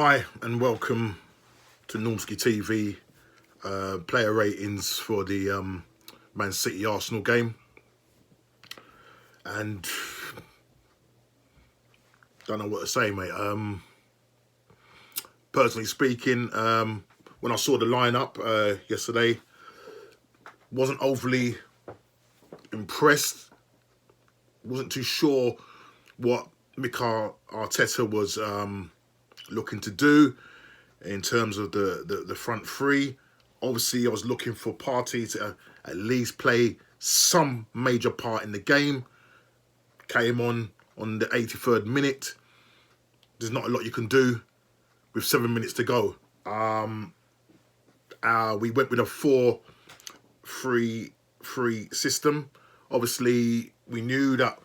Hi and welcome to Normski TV player ratings for the Man City Arsenal game. And don't know what to say, mate. Personally speaking, when I saw the lineup yesterday, wasn't overly impressed. Wasn't too sure what Mikel Arteta was looking to do in terms of the front three. Obviously, I was looking for Partey to at least play some major part in the game. Came on the 83rd minute. There's not a lot you can do with 7 minutes to go. We went with a 4-3-3 system. Obviously, we knew that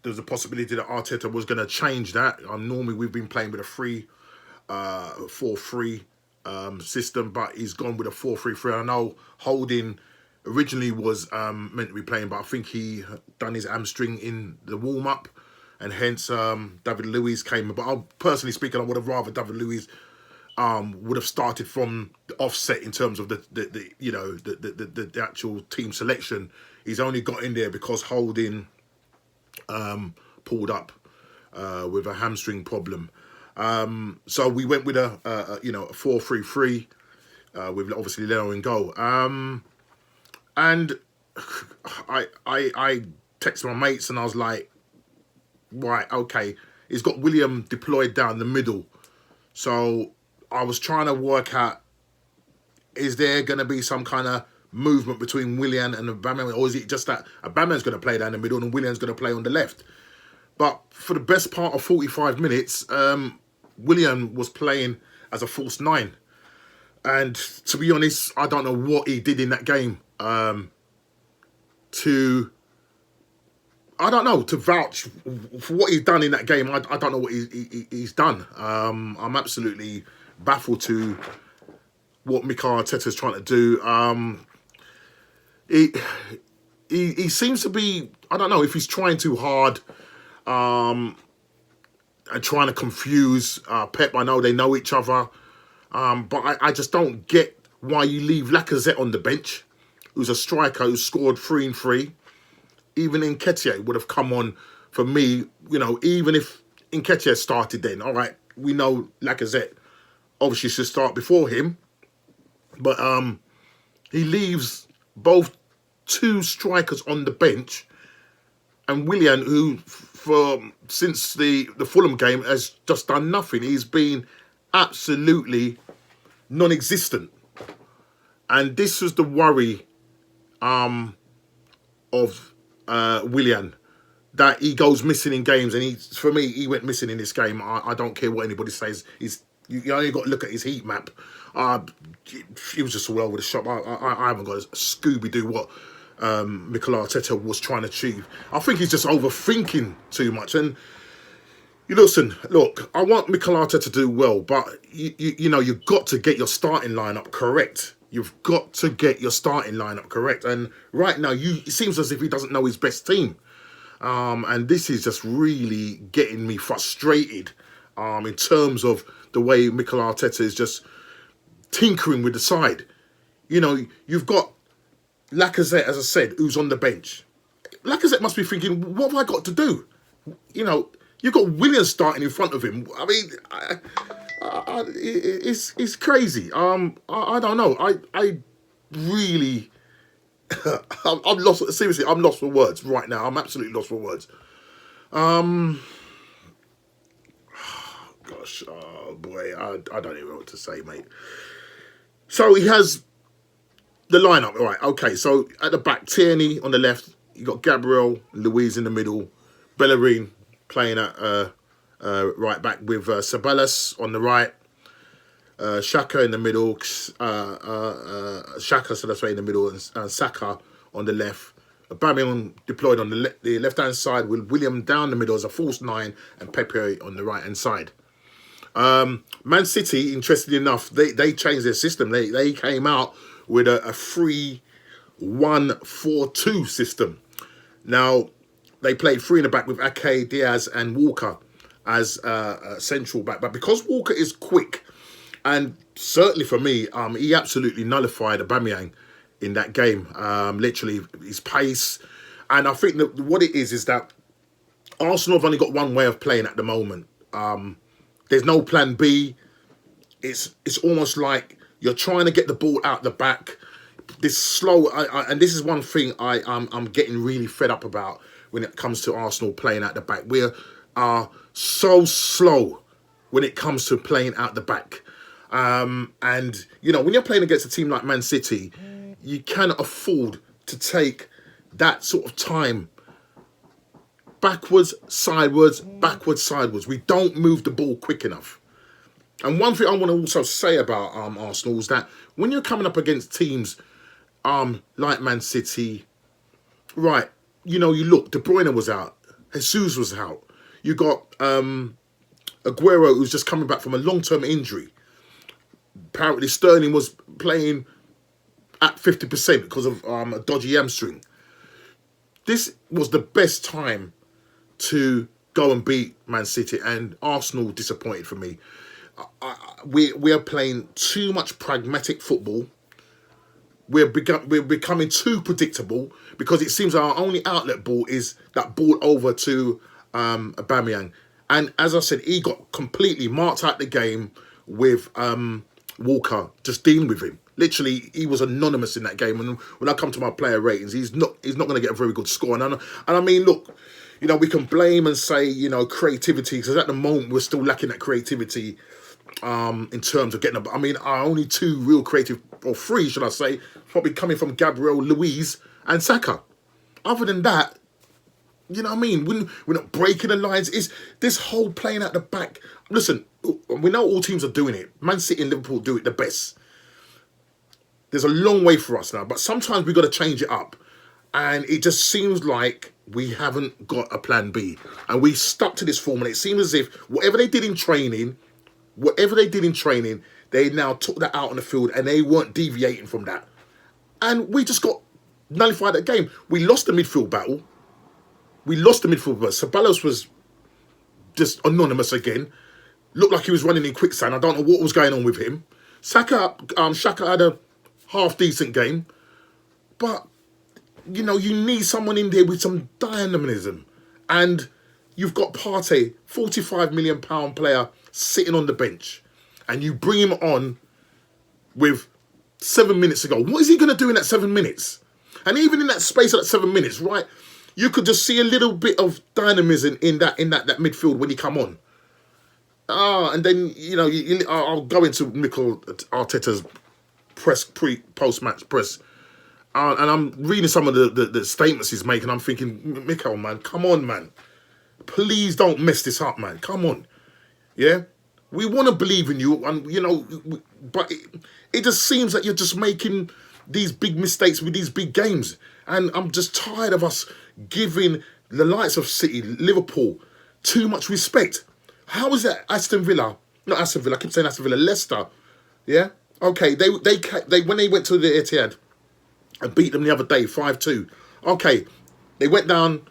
there was a possibility that Arteta was going to change that. Normally, we've been playing with a 4-3 system, but he's gone with a 4-3-3. I know Holding originally was meant to be playing, but I think he done his hamstring in the warm-up, and hence David Luiz came. But personally speaking, I would have rather David Luiz would have started from the offset in terms of the actual team selection. He's only got in there because Holding pulled up with a hamstring problem. So we went with a 4-3-3 with obviously Leno in goal. And I texted my mates and I was like, right, okay, he's got William deployed down the middle. So I was trying to work out, is there going to be some kind of movement between Willian and Aubameyang, or is it just that Aubameyang's going to play down the middle and Willian's going to play on the left? But for the best part of 45 minutes, Willian was playing as a false nine. And to be honest, I don't know what he did in that game to vouch for what he's done in that game. I don't know what he's done. I'm absolutely baffled to what Mikel Arteta's trying to do. He seems to be, I don't know if he's trying too hard and trying to confuse Pep. I know they know each other, but I just don't get why you leave Lacazette on the bench, who's a striker who scored 3 and 3. Even Nketiah would have come on for me. Even if Nketiah started, then all right, we know Lacazette obviously should start before him, but he leaves both two strikers on the bench, and Willian, who since the Fulham game has just done nothing. He's been absolutely non-existent, and this was the worry of Willian, that he goes missing in games, and for me he went missing in this game. I don't care what anybody says. You only got to look at his heat map. He was just all over the shop. I haven't got a Scooby-Doo what Mikel Arteta was trying to achieve. I think he's just overthinking too much. And look, I want Mikel Arteta to do well, but you've got to get your starting lineup correct. You've got to get your starting lineup correct. And right now, it seems as if he doesn't know his best team. And this is just really getting me frustrated in terms of the way Mikel Arteta is just tinkering with the side. You've got Lacazette, as I said, who's on the bench. Lacazette must be thinking, what have I got to do? You've got Willian starting in front of him. I mean, it's crazy. I don't know. I really, I'm lost. Seriously, I'm lost for words right now. I'm absolutely lost for words. Gosh, oh boy, I don't even know what to say, mate. So he has the lineup, all right, okay. So at the back, Tierney on the left. You got Gabriel, Luiz in the middle, Bellerin playing at right back with Ceballos on the right, Xhaka in the middle, Xhaka, so that's right in the middle, and Saka on the left. Aubameyang deployed on the left-hand side with William down the middle as a false nine and Pepe on the right-hand side. Man City, interestingly enough, they changed their system. They came out with a 3-1-4-2 system. Now, they played 3 in the back with Ake, Diaz and Walker. as a central back. But because Walker is quick, and certainly for me, he absolutely nullified Aubameyang in that game. Literally, his pace. And I think that what it is that Arsenal have only got one way of playing at the moment. There's no plan B. It's almost like you're trying to get the ball out the back. This slow, and this is one thing I'm getting really fed up about when it comes to Arsenal playing out the back. We are so slow when it comes to playing out the back. And, you know, when you're playing against a team like Man City, you cannot afford to take that sort of time. Backwards, sideways, backwards, sideways. We don't move the ball quick enough. And one thing I want to also say about Arsenal is that when you're coming up against teams like Man City, right, you know, you look, De Bruyne was out, Jesus was out. You got Aguero, who's just coming back from a long-term injury. Apparently Sterling was playing at 50% because of a dodgy hamstring. This was the best time to go and beat Man City, and Arsenal disappointed for me. We are playing too much pragmatic football. We're becoming too predictable because it seems our only outlet ball is that ball over to Aubameyang. And as I said, he got completely marked out the game with Walker just dealing with him. Literally, he was anonymous in that game. And when I come to my player ratings, he's not going to get a very good score. And I mean, look, you know, we can blame and say, you know, creativity, because at the moment we're still lacking that creativity in terms of getting. I mean, our only two real creative, or three, should I say, probably coming from Gabriel, Luiz, and Saka. Other than that, you know what I mean? We're not breaking the lines. Is this whole playing at the back? Listen, we know all teams are doing it. Man City and Liverpool do it the best. There's a long way for us now, but sometimes we've got to change it up. And it just seems like we haven't got a plan B. And we stuck to this formula. It seems as if whatever they did in training, they now took that out on the field and they weren't deviating from that. And we just got nullified that game. We lost the midfield battle. Ceballos was just anonymous again. Looked like he was running in quicksand. I don't know what was going on with him. Xhaka had a half-decent game. But, you know, you need someone in there with some dynamism. And you've got Partey, £45 million player, sitting on the bench. And you bring him on with 7 minutes ago. What is he going to do in that 7 minutes? And even in that space of that 7 minutes, right, you could just see a little bit of dynamism in that midfield when he come on. And then, you know, I'll go into Mikel Arteta's post-match press. And I'm reading some of the statements he's making. I'm thinking, Mikel, man, come on, man. Please don't mess this up, man. Come on. Yeah? We want to believe in you, and you know, but it just seems that you're just making these big mistakes with these big games. And I'm just tired of us giving the likes of City, Liverpool, too much respect. How is that not Aston Villa, I keep saying Aston Villa, Leicester, yeah? Okay, they when they went to the Etihad and beat them the other day, 5-2, okay, they went down,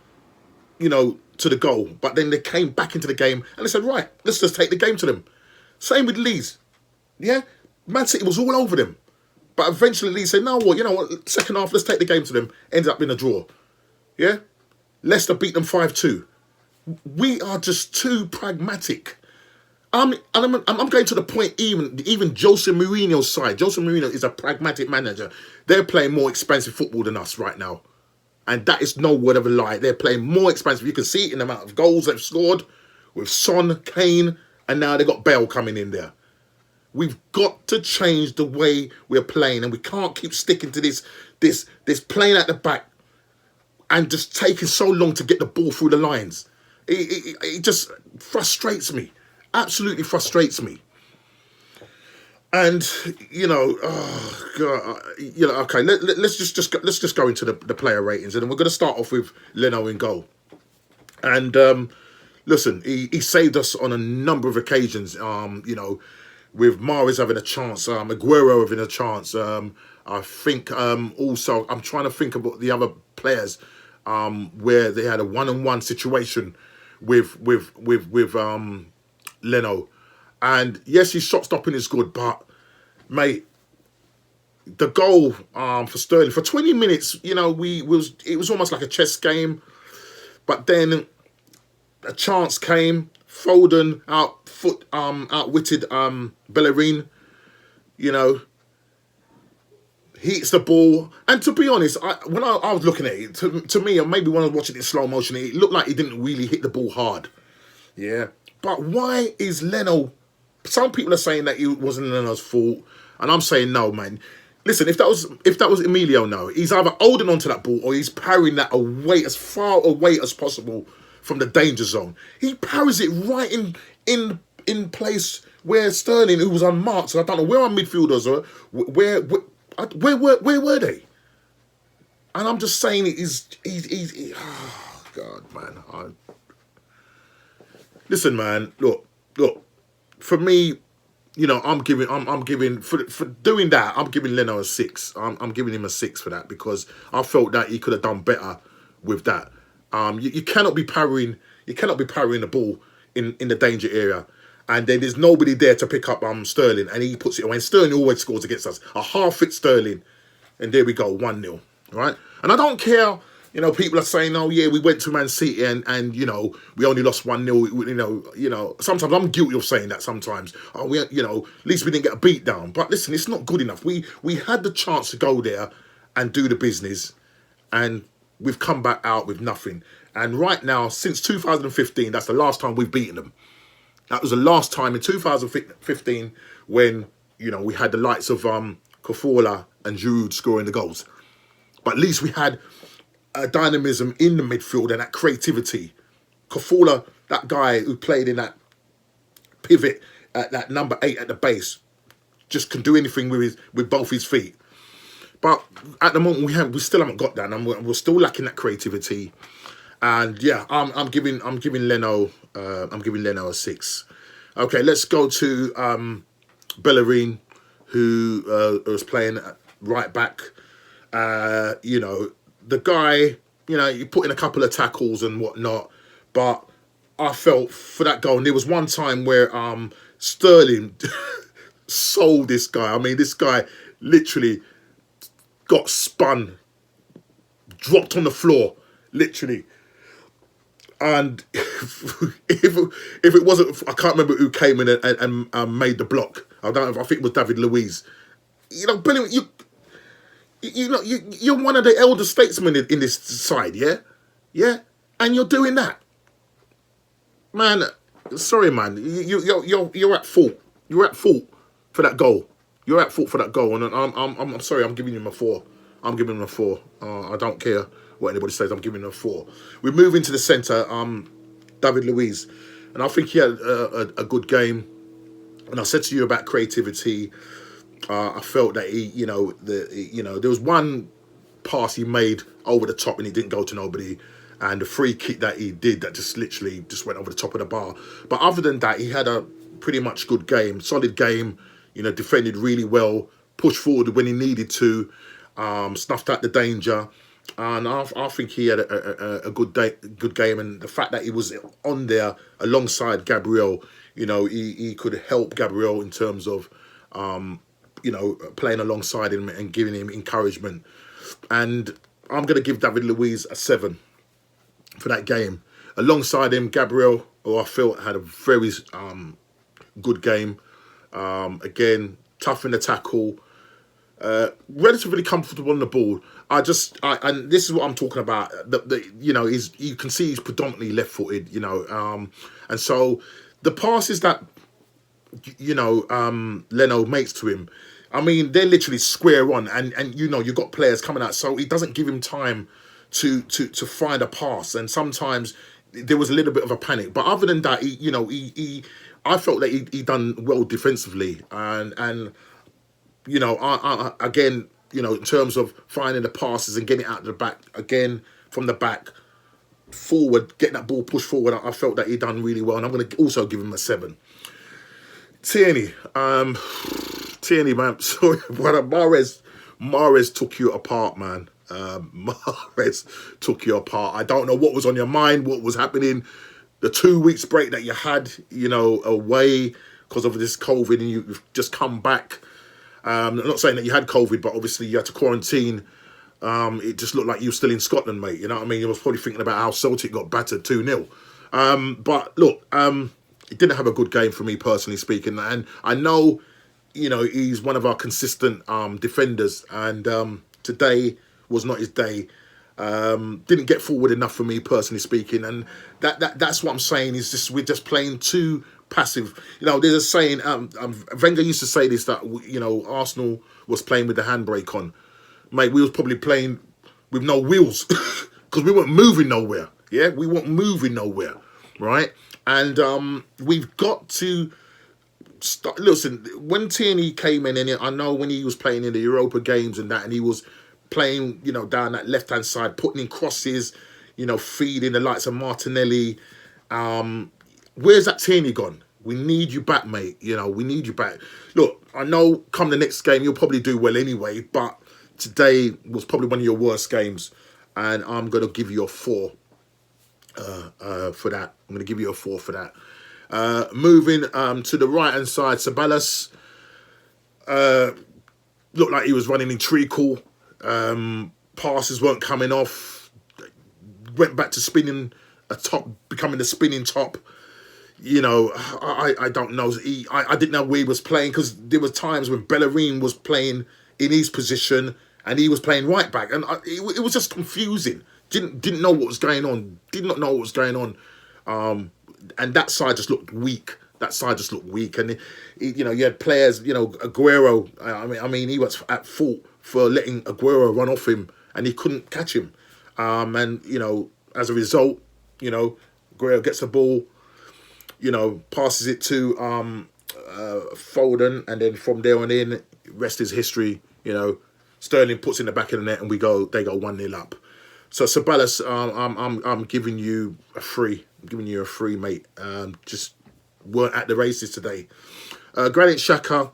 you know, to the goal, but then they came back into the game and they said, right, let's just take the game to them. Same with Leeds, yeah? Man City was all over them. But eventually Leeds said, no, what, you know what, second half, let's take the game to them. Ended up in a draw. Yeah? Leicester beat them 5-2. We are just too pragmatic. I'm going to the point, even Jose Mourinho's side. Jose Mourinho is a pragmatic manager. They're playing more expensive football than us right now. And that is no word of a lie. They're playing more expensive. You can see it in the amount of goals they've scored with Son, Kane, and now they've got Bale coming in there. We've got to change the way we're playing, and we can't keep sticking to this playing at the back and just taking so long to get the ball through the lines. It just frustrates me. Absolutely frustrates me. And you know, oh God, you know. Okay, let's just go into the player ratings, and then we're going to start off with Leno in goal. And listen, he saved us on a number of occasions. You know, with Mahrez having a chance, Aguero having a chance. I think also I'm trying to think about the other players where they had a one-on-one situation with Leno. And yes, his shot stopping is good, but mate, the goal for Sterling for 20 minutes, you know, it was almost like a chess game. But then a chance came. Foden outwitted Bellerin. You know, he hits the ball, and to be honest, when I was looking at it, to me, or maybe when I was watching it in slow motion, it looked like he didn't really hit the ball hard. Yeah, but why is Leno? Some people are saying that it wasn't Leno's fault, and I'm saying no, man. Listen, if that was Emilio, no, he's either holding onto that ball or he's parrying that away as far away as possible from the danger zone. He parries it right in place where Sterling, who was unmarked, so I don't know where our midfielders are, where were they? And I'm just saying he's oh God, man. Listen, man. Look. For me, you know, I'm giving for doing that. I'm giving Leno a 6. I'm giving him a 6 for that because I felt that he could have done better with that. You cannot be parrying. You cannot be parrying the ball in the danger area, and then there's nobody there to pick up Sterling, and he puts it away. And Sterling always scores against us. A half-fit Sterling, and there we go, 1-0. Right? And I don't care. You know, people are saying, "Oh yeah, we went to Man City and you know we only lost 1-0." You know. Sometimes I'm guilty of saying that. Sometimes, oh, at least we didn't get a beat down. But listen, it's not good enough. We had the chance to go there and do the business, and we've come back out with nothing. And right now, since 2015, that's the last time we've beaten them. That was the last time in 2015 when we had the likes of Kofola and Giroud scoring the goals. But at least we had a dynamism in the midfield and that creativity. Kofola, that guy who played in that pivot at that number 8 at the base, just can do anything with both his feet. But at the moment we still haven't got that, and we're still lacking that creativity. And yeah, I'm giving Leno a 6. Okay, let's go to Bellerin, who was playing right back. The guy, he put in a couple of tackles and whatnot, but I felt for that goal, and there was one time where Sterling sold this guy. I mean, this guy literally got spun, dropped on the floor, literally. And if it wasn't, I can't remember who came in and made the block. I don't know. I think it was David Luiz. Brilliant. You're one of the elder statesmen in this side, yeah, and you're doing that, man. Sorry, man. You're at fault. You're at fault for that goal. You're at fault for that goal, and I'm sorry. I'm giving him a 4. I'm giving him a 4. I don't care what anybody says. I'm giving him a 4. We move into the centre. David Luiz, and I think he had a good game. And I said to you about creativity. I felt that there was one pass he made over the top and he didn't go to nobody, and the free kick that he did that just literally just went over the top of the bar. But other than that, he had a pretty much good game, solid game. Defended really well, pushed forward when he needed to, snuffed out the danger, and I think he had a good game. And the fact that he was on there alongside Gabriel, he could help Gabriel in terms of playing alongside him and giving him encouragement. And I'm going to give David Luiz a 7 for that game. Alongside him, Gabriel, who I felt had a very good game. Again, tough in the tackle, relatively comfortable on the ball. And this is what I'm talking about. You can see he's predominantly left-footed, and so the passes that Leno makes to him, I mean, they're literally square on, and you've got players coming out, so he doesn't give him time to find a pass, and sometimes there was a little bit of a panic. But other than that, I felt that he done well defensively, and I again, in terms of finding the passes and getting it out of the back, again from the back forward, getting that ball pushed forward, I felt that he done really well, and I'm going to also give him a 7. Tierney, man, sorry, brother, Mahrez took you apart, man. Mahrez took you apart. I don't know what was on your mind, what was happening. the 2 weeks break that you had, away because of this COVID, and you've just come back. I'm not saying that you had COVID, but obviously you had to quarantine. It just looked like you were still in Scotland, mate. You know what I mean? You was probably thinking about how Celtic got battered 2-0. But look, he didn't have a good game for me, personally speaking. And I know, he's one of our consistent defenders. And today was not his day. Didn't get forward enough for me, personally speaking. And that's what I'm saying, is just we're just playing too passive. There's a saying, Wenger used to say this, that, Arsenal was playing with the handbrake on. Mate, we was probably playing with no wheels because we weren't moving nowhere. Yeah, we weren't moving nowhere, right? And we've got to start. Listen, when Tierney came in, and I know when he was playing in the Europa games and that, and he was playing, down that left-hand side, putting in crosses, feeding the likes of Martinelli. Where's that Tierney gone? We need you back, mate. We need you back. Look, I know come the next game, you'll probably do well anyway, but today was probably one of your worst games, and I'm going to give you a 4 for that. I'm going to give you a 4 for that. Moving to the right-hand side, Ceballos looked like he was running in treacle. Passes weren't coming off. Went back to spinning a top, becoming the spinning top. I don't know. I didn't know where he was playing, because there was times when Bellerin was playing in his position and he was playing right back, and it was just confusing. Didn't know what was going on. Did not know what was going on. And that side just looked weak. And you had players. Aguero. I mean, he was at fault for letting Aguero run off him, and he couldn't catch him. And as a result, Aguero gets the ball. Passes it to Foden, and then from there on in, rest is history. Sterling puts in the back of the net, and they go 1-0 up. So Ceballos, I'm giving you a 3. I'm giving you a 3, mate. Just weren't at the races today. Granit Xhaka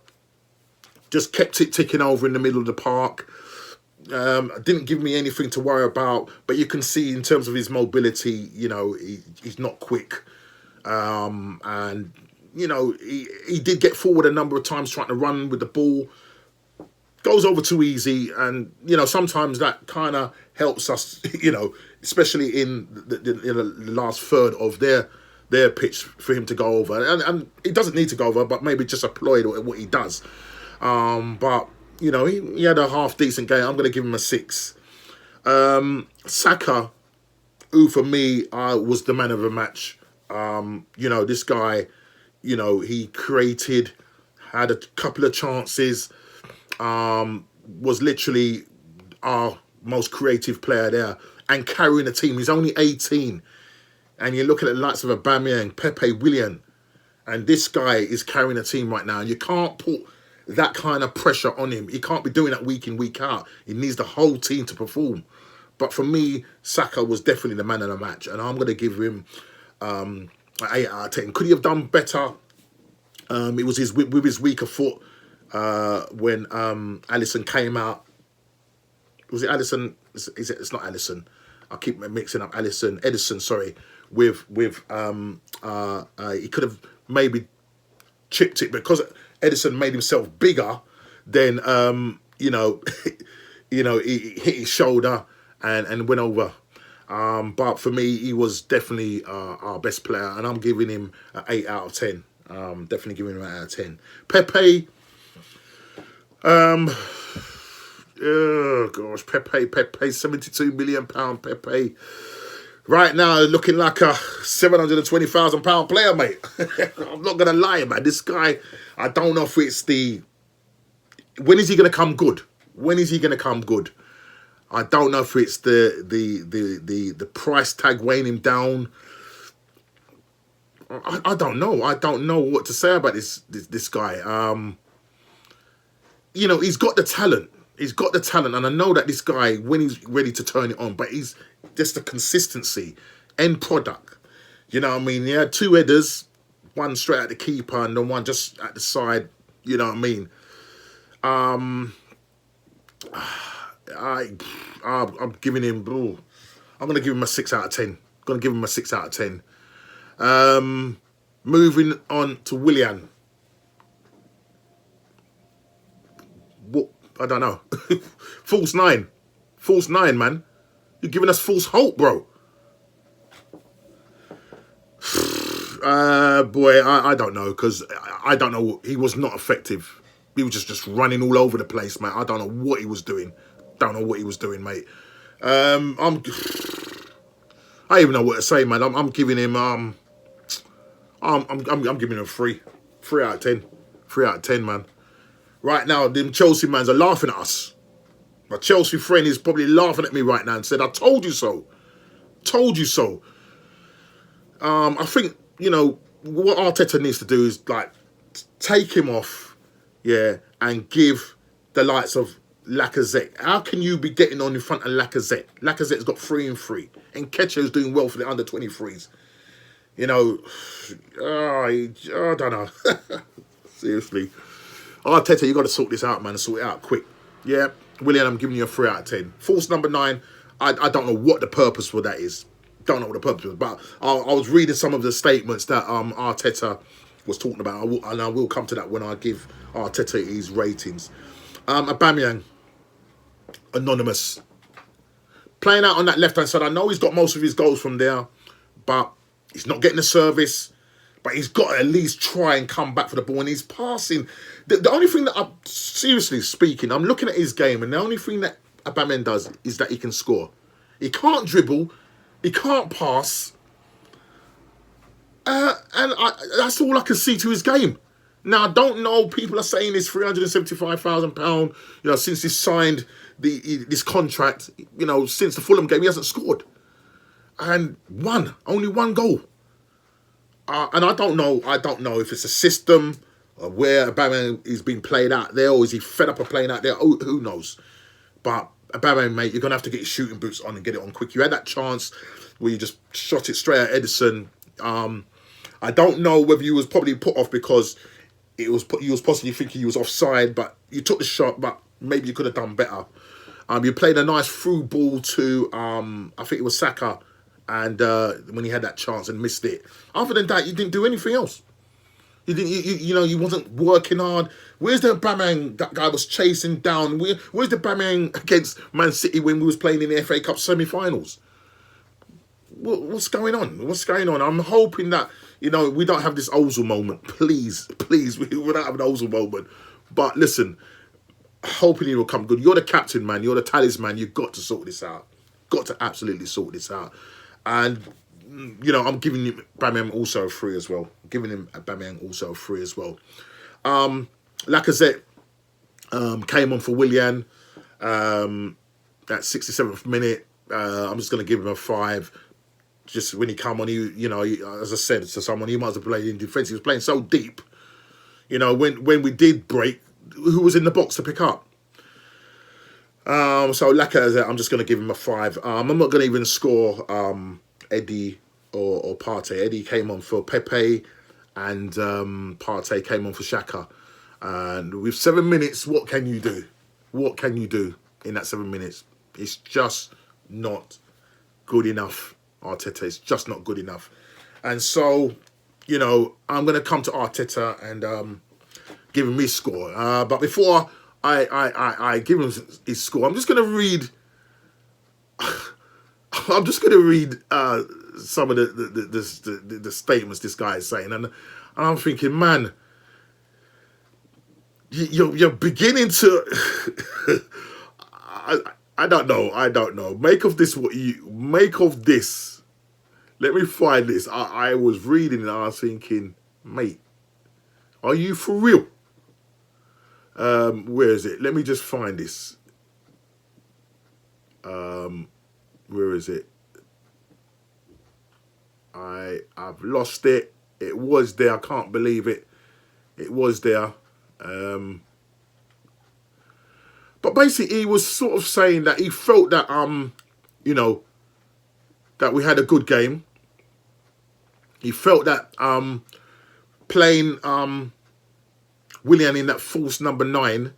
just kept it ticking over in the middle of the park. Didn't give me anything to worry about, but you can see in terms of his mobility, he's not quick. And he did get forward a number of times trying to run with the ball. Goes over too easy, and sometimes that kind of helps us, especially in the last third of their pitch, for him to go over. And he doesn't need to go over, but maybe just applaud what he does. But he had a half decent game. I'm going to give him a 6. Saka, who for me was the man of the match. This guy, he created, had a couple of chances. Was literally our most creative player there, and carrying the team. He's only 18, and you look at the likes of Aubameyang, Pepe, Willian, and this guy is carrying a team right now. And you can't put that kind of pressure on him. He can't be doing that week in, week out. He needs the whole team to perform. But for me, Saka was definitely the man of the match, and I'm going to give him an 8 out of 10. Could he have done better? It was with his weaker foot. When Alisson came out, was it Alisson? It's not Alisson. I keep mixing up Edison. Sorry, with he could have maybe chipped it, because Edison made himself bigger. Then he hit his shoulder and went over. But for me, he was definitely our best player, and I'm giving him an 8 out of 10. Definitely giving him an 8 out of 10. Pepe. Oh gosh, Pepe, £72 million Pepe. Right now, looking like a £720,000 player, mate. I'm not gonna lie, man. This guy, I don't know if it's when is he gonna come good? When is he gonna come good? I don't know if it's the price tag weighing him down. I don't know. I don't know what to say about this guy. He's got the talent. He's got the talent, and I know that this guy, when he's ready to turn it on, but he's just the consistency, end product. You know what I mean? He had 2 headers, one straight at the keeper and the one just at the side. You know what I mean? I'm giving him. I'm going to give him a 6 out of 10. I'm going to give him a 6 out of 10. Moving on to Willian. What? I don't know. False nine. False nine, man. You're giving us false hope, bro. Boy, I don't know, because I don't know. He was not effective. He was just running all over the place, mate. I don't know what he was doing. Don't know what he was doing, mate. I don't even know what to say, man. I'm giving him I'm giving him 3 out of 10. 3 out of 10, man. Right now, them Chelsea mans are laughing at us. My Chelsea friend is probably laughing at me right now and said, "I told you so. Told you so." I think, you know, what Arteta needs to do is, like, take him off, yeah, and give the likes of Lacazette. How can you be getting on in front of Lacazette? Lacazette's got 3 and 3. And Ketcher's doing well for the under 23s. You know, I don't know. Seriously. Arteta, you got to sort this out, man. Sort it out quick. Yeah, Willian, I'm giving you a 3 out of 10. False number 9, I don't know what the purpose for that is. Don't know what the purpose was. But I was reading some of the statements that Arteta was talking about. And I will come to that when I give Arteta his ratings. Aubameyang, anonymous. Playing out on that left-hand side. I know he's got most of his goals from there, but he's not getting the service. But he's got to at least try and come back for the ball. And he's passing. The only thing that, seriously speaking, I'm looking at his game, and the only thing that Aubameyang does is that he can score. He can't dribble. He can't pass. That's all I can see to his game. Now, I don't know. People are saying it's £375,000. You know, since he signed this contract, you know, since the Fulham game, he hasn't scored. And only one goal. And I don't know if it's a system where Aubameyang is being played out there, or is he fed up of playing out there? Oh, who knows? But Aubameyang, mate, you're gonna have to get your shooting boots on and get it on quick. You had that chance where you just shot it straight at Edison. I don't know whether you was probably put off because you was possibly thinking you was offside, but you took the shot, but maybe you could have done better. You played a nice through ball to I think it was Saka. And when he had that chance and missed it. Other than that, you didn't do anything else. You didn't. You know, you wasn't working hard. Where's the Aubameyang that guy was chasing down? Where's the Aubameyang against Man City when we was playing in the FA Cup semi-finals? What's going on? What's going on? I'm hoping that, you know, we don't have this Ozil moment. Please, we don't have an Ozil moment. But listen, hoping he will come good. You're the captain, man. You're the talisman. You've got to sort this out. Got to absolutely sort this out. And, you know, I'm giving him Aubameyang also a 3 as well. Lacazette came on for Willian at 67th minute. I'm just going to give him a 5. Just when he come on, as I said to someone, he might have played in defence. He was playing so deep. You know, when we did break, who was in the box to pick up? So Lacazette, I'm just going to give him a 5. I'm not going to even score Eddie or Partey. Eddie came on for Pepe, and Partey came on for Xhaka. And with 7 minutes, what can you do? What can you do in that 7 minutes? It's just not good enough, Arteta. It's just not good enough. And so, you know, I'm going to come to Arteta and give him his score. But before I give him his score, I'm just going to read... I'm just going to read some of the statements this guy is saying. And I'm thinking, man, you're beginning to... I don't know. Make of this what you... Make of this. Let me find this. I was reading and I was thinking, mate, are you for real? Where is it? Let me just find this. Where is it? I've lost it. It was there. I can't believe it. It was there. But basically, he was sort of saying that he felt that you know, that we had a good game. He felt that playing Willian in that false number 9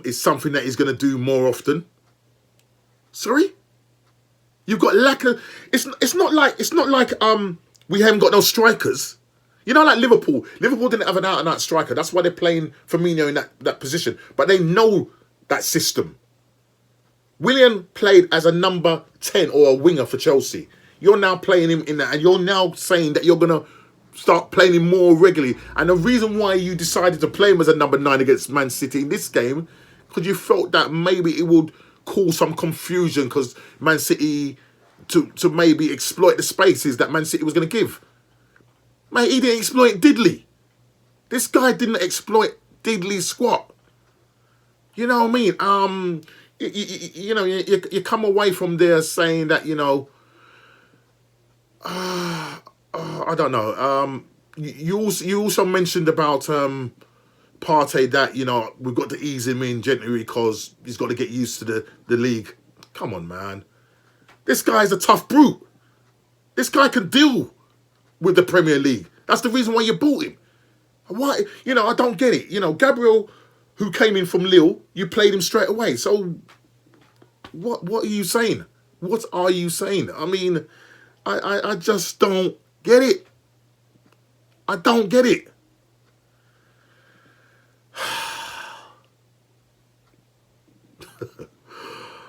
is something that he's going to do more often. Sorry, you've got Lacazette. It's not like We haven't got no strikers. You know, like Liverpool. Liverpool didn't have an out-and-out striker. That's why they're playing Firmino in that position. But they know that system. Willian played as a number 10 or a winger for Chelsea. You're now playing him in that, and you're now saying that you're going to start playing him more regularly. And the reason why you decided to play him as a number 9 against Man City in this game, because you felt that maybe it would cause some confusion, because Man City, to maybe exploit the spaces that Man City was going to give. Mate, he didn't exploit diddly. This guy didn't exploit diddly squat. You know what I mean? You come away from there saying that, I don't know. You also mentioned about Partey that, we've got to ease him in gently because he's got to get used to the league. Come on, man. This guy's a tough brute. This guy can deal with the Premier League. That's the reason why you bought him. Why? I don't get it. Gabriel, who came in from Lille, you played him straight away. So what are you saying? What are you saying? I mean, I just don't get it. I don't get it.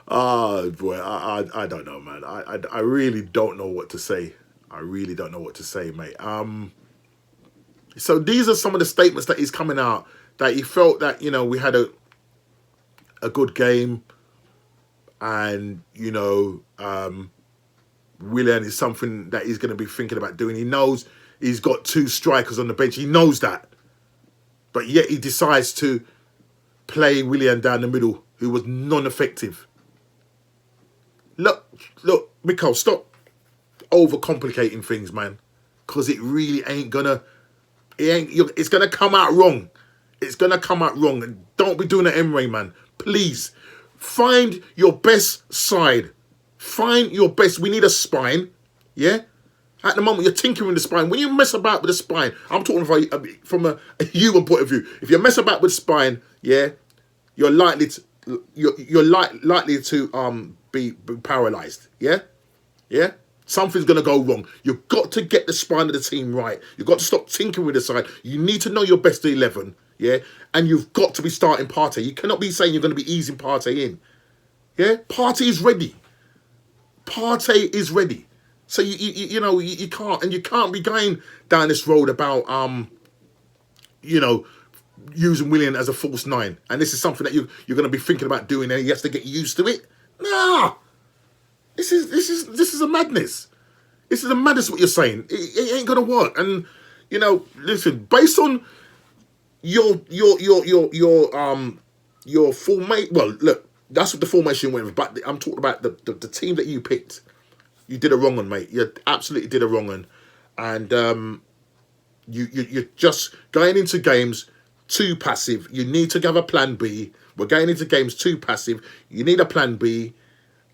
Oh, boy, I don't know, man. I really don't know what to say. I really don't know what to say, mate. So these are some of the statements that he's coming out, that he felt that, we had a good game, and, Willian is something that he's going to be thinking about doing. He knows he's got 2 strikers on the bench. He knows that. But yet he decides to play Willian down the middle, who was non-effective. Look, Mikko, stop overcomplicating things, man. Because it really ain't gonna... It's gonna come out wrong. It's gonna come out wrong. And don't be doing that anyway, man. Please. Find your best side. Find your best. We need a spine. Yeah? At the moment, you're tinkering with the spine. When you mess about with the spine, I'm talking from a human point of view. If you mess about with the spine, yeah, you're likely to be paralyzed. Yeah? Yeah? Something's going to go wrong. You've got to get the spine of the team right. You've got to stop tinkering with the side. You need to know your best 11. Yeah? And you've got to be starting Partey. You cannot be saying you're going to be easing Partey in. Yeah? Partey is ready. Partey is ready. So you can't, and you can't be going down this road about using Willian as a false 9. And this is something that you're going to be thinking about doing, and he has to get used to it. Nah. This is a madness. This is a madness what you're saying. It ain't gonna work. And listen, based on your formation. Well, look, that's what the formation went with. But I'm talking about the team that you picked. You did a wrong one, mate. You absolutely did a wrong one, and you're just going into games too passive. You need to have a plan B. We're going into games too passive. You need a plan B.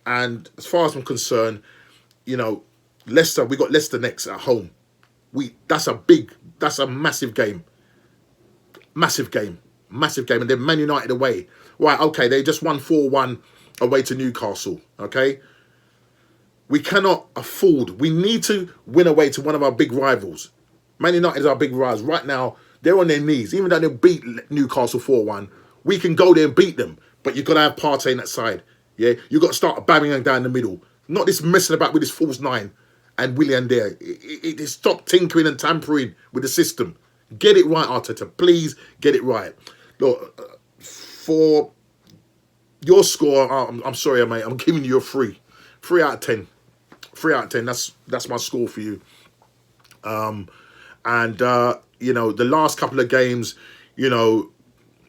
And as far as I'm concerned, Leicester, we got Leicester next at home. That's a massive game. Massive game. And then Man United away. Right, okay, they just won 4-1 away to Newcastle, okay? We cannot afford, we need to win away to one of our big rivals. Man United is our big rivals. Right now, they're on their knees. Even though they beat Newcastle 4-1, we can go there and beat them. But you've got to have Partey in that side. Yeah, you got to start banging down the middle. Not this messing about with this false 9 and Willian there. Stop tinkering and tampering with the system. Get it right, Arteta. Please get it right. Look, for your score, I'm sorry, mate. I'm giving you a 3. 3 out of 10. 3 out of 10. That's my score for you. The last couple of games,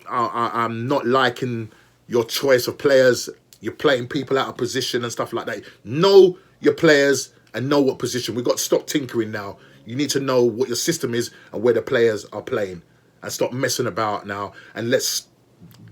I'm not liking your choice of players. You're playing people out of position and stuff like that. Know your players and know what position. We've got to stop tinkering now. You need to know what your system is and where the players are playing. And stop messing about now. And let's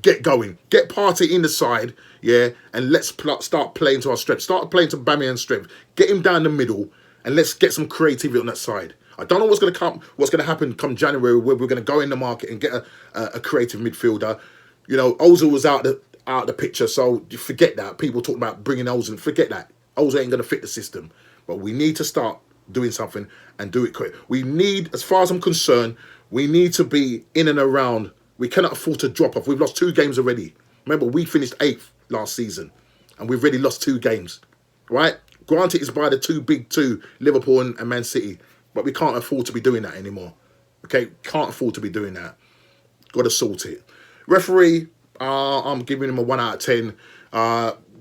get going. Get Partey in the side, yeah, and let's start playing to our strength. Start playing to Bamian's strength. Get him down the middle, and let's get some creativity on that side. I don't know what's going to happen come January, where we're going to go in the market and get a creative midfielder. Ozil was out the picture, so you forget that. People talk about bringing Ozil, forget that. Ozil ain't going to fit the system. But we need to start doing something and do it quick. We need, as far as I'm concerned, we need to be in and around. We cannot afford to drop off. We've lost 2 games already. Remember, we finished 8th last season and we've already lost 2 games, right? Granted, it's by the 2 big 2, Liverpool and Man City, but we can't afford to be doing that anymore. Okay, can't afford to be doing that. Got to sort it. Referee, I'm giving him a 1 out of 10.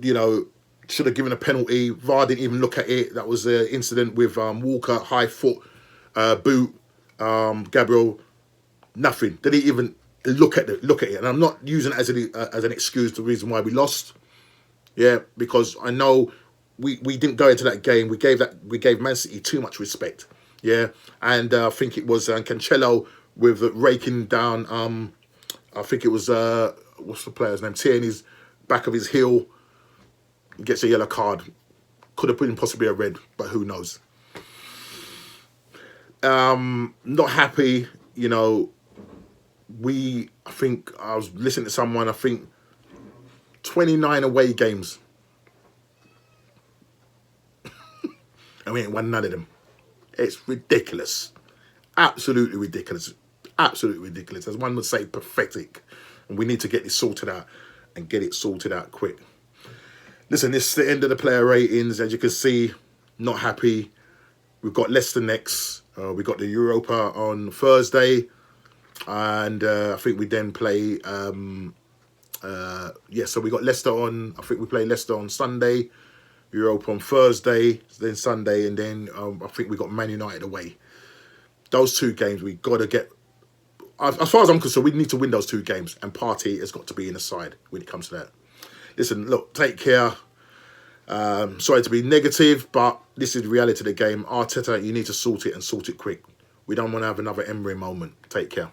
You know, should have given a penalty. VAR didn't even look at it. That was the incident with Walker, high foot, boot, Gabriel. Nothing. They didn't even look at it. And I'm not using it as an excuse. The reason why we lost. Yeah, because I know we didn't go into that game. We gave Man City too much respect. Yeah, and I think it was Cancelo with raking down. I think it was what's the player's name? Tierney's back of his heel. Gets a yellow card. Could have been possibly a red, but who knows? Not happy. You know, I think I was listening to someone. I think 29 away games, and we ain't won none of them. It's ridiculous. Absolutely ridiculous. Absolutely ridiculous. As one would say, pathetic. And we need to get this sorted out and get it sorted out quick. Listen, this is the end of the player ratings. As you can see, not happy. We've got Leicester next. We got the Europa on Thursday. And I think we then play... so we got Leicester on... I think we play Leicester on Sunday. Europa on Thursday, then Sunday, and then I think we got Man United away. Those 2 games we got to get. As far as I'm concerned, we need to win those 2 games, and Partey has got to be in the side when it comes to that. Listen, look, take care. Sorry to be negative, but this is the reality of the game. Arteta, you need to sort it and sort it quick. We don't want to have another Emery moment. Take care.